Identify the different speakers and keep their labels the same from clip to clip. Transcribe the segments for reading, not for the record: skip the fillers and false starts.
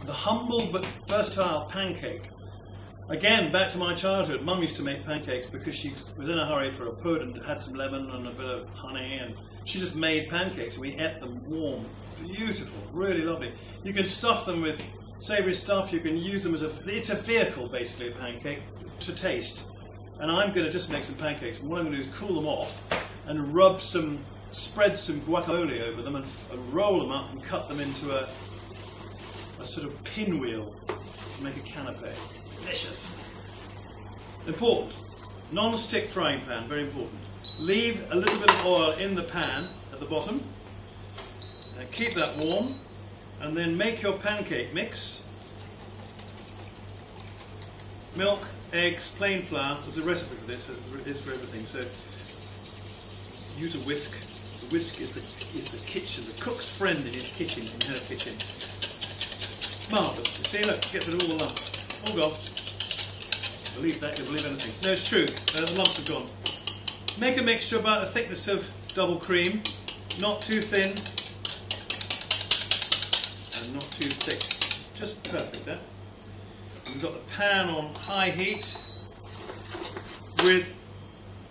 Speaker 1: the humble but versatile pancake. Again, back to my childhood, Mum used to make pancakes because she was in a hurry for a pud and had some lemon and a bit of honey, and she just made pancakes and we ate them warm. Beautiful, really lovely. You can stuff them with savoury stuff, you can use them as it's a vehicle basically, a pancake, to taste. And I'm going to just make some pancakes, and what I'm going to do is cool them off and spread some guacamole over them and roll them up and cut them into a sort of pinwheel to make a canapé. Delicious. Important. Non-stick frying pan, very important. Leave a little bit of oil in the pan at the bottom. Keep that warm, and then make your pancake mix. Milk, eggs, plain flour. There's a recipe for this, as there is for everything. So use a whisk. The whisk is the kitchen, the cook's friend in his kitchen, in her kitchen. Marvellous. See, look, get rid of all the lumps. All gone. Believe that, you'll believe anything. No, it's true. The lumps are gone. Make a mixture about the thickness of double cream, not too thin and not too thick. Just perfect there. We've got the pan on high heat with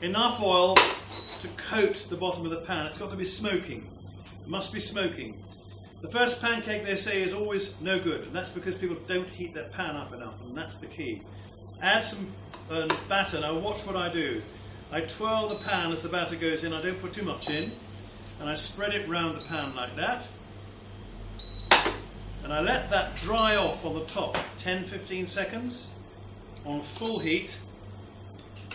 Speaker 1: enough oil to coat the bottom of the pan. It's got to be smoking. It must be smoking. The first pancake, they say, is always no good, and that's because people don't heat their pan up enough, and that's the key. Add some batter. Now watch what I do. I twirl the pan as the batter goes in. I don't put too much in, and I spread it round the pan like that. And I let that dry off on the top 10-15 seconds on full heat.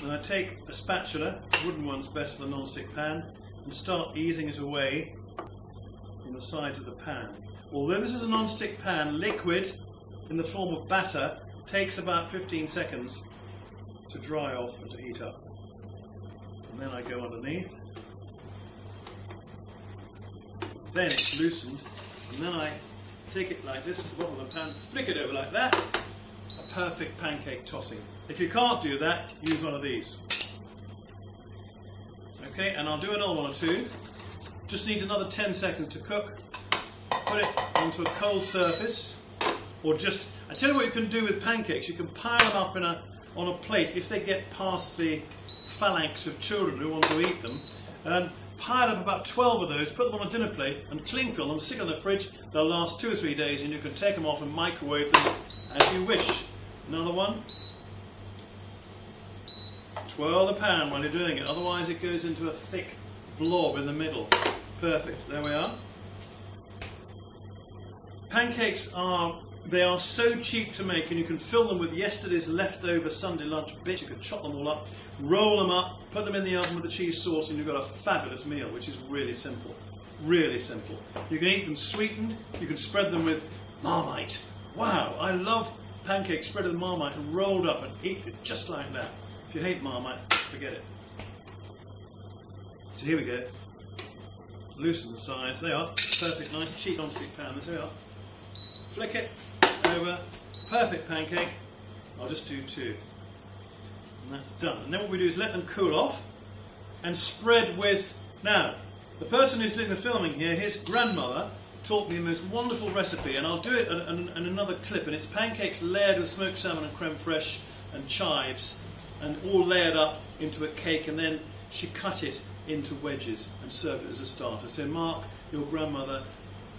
Speaker 1: Then I take a spatula, wooden one's best for the non-stick pan, and start easing it away from the sides of the pan. Although this is a non-stick pan, liquid in the form of batter takes about 15 seconds to dry off and to heat up. And then I go underneath. Then it's loosened, and then I take it like this at the bottom of the pan, flick it over like that. A perfect pancake tossing. If you can't do that, use one of these. Okay, and I'll do another one or two. Just needs another 10 seconds to cook. Put it onto a cold surface, or just, I tell you what you can do with pancakes, you can pile them up on a plate if they get past the phalanx of children who want to eat them. Pile up about 12 of those, put them on a dinner plate and cling film them, stick them in the fridge. They'll last 2 or 3 days, and you can take them off and microwave them as you wish. Another one. Twirl the pan while you're doing it, otherwise it goes into a thick blob in the middle. Perfect, there we are. Pancakes are so cheap to make, and you can fill them with yesterday's leftover Sunday lunch bits. You can chop them all up, roll them up, put them in the oven with the cheese sauce, and you've got a fabulous meal, which is really simple. Really simple. You can eat them sweetened, you can spread them with Marmite. Wow, I love pancakes spread with Marmite and rolled up and eat it just like that. If you hate Marmite, forget it. So here we go. Loosen the sides, they are. Perfect, nice cheap non-stick pan, there we are. Flick it over, perfect pancake. I'll just do 2. And that's done. And then what we do is let them cool off and spread with, now, the person who's doing the filming here, his grandmother taught me the most wonderful recipe, and I'll do it in another clip, and it's pancakes layered with smoked salmon and creme fraiche and chives, and all layered up into a cake, and then she cut it into wedges and served it as a starter. So Mark, your grandmother,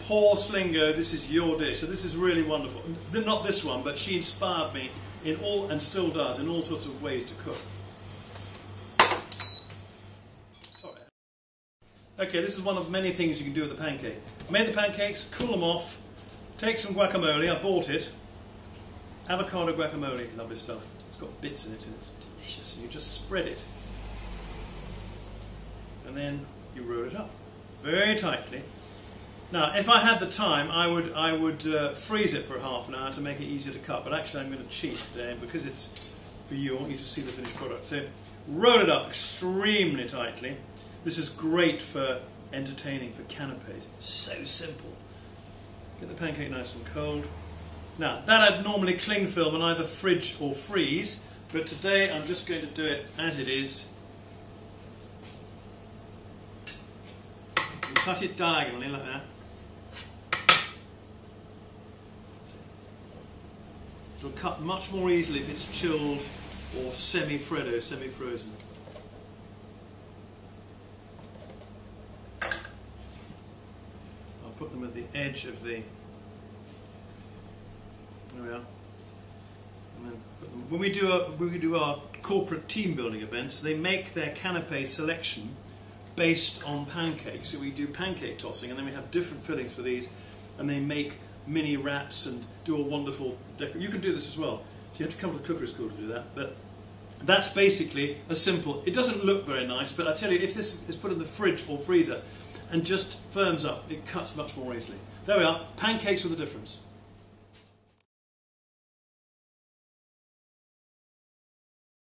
Speaker 1: poor Slingo, this is your dish. So this is really wonderful. Not this one, but she inspired me in all, and still does, in all sorts of ways to cook. Sorry. Okay, this is one of many things you can do with a pancake. Made the pancakes, cool them off, take some guacamole, I bought it. Avocado guacamole, lovely stuff. It's got bits in it and it's delicious. And you just spread it. And then you roll it up very tightly. Now, if I had the time, I would freeze it for half an hour to make it easier to cut. But actually, I'm going to cheat today, and because it's for you, I want you to see the finished product. So, roll it up extremely tightly. This is great for entertaining, for canapes. So simple. Get the pancake nice and cold. Now, that I'd normally cling film and either fridge or freeze, but today I'm just going to do it as it is. And cut it diagonally like that. It'll cut much more easily if it's chilled or semi-freddo, semi-frozen. I'll put them at the edge of the... There we are. And then put them, when we do our corporate team building events, they make their canapé selection based on pancakes. So we do pancake tossing, and then we have different fillings for these, and they make mini wraps and do a wonderful decoration. You can do this as well. So you have to come to the cookery school to do that. But that's basically a simple... It doesn't look very nice, but I tell you, if this is put in the fridge or freezer and just firms up, it cuts much more easily. There we are, pancakes with a difference.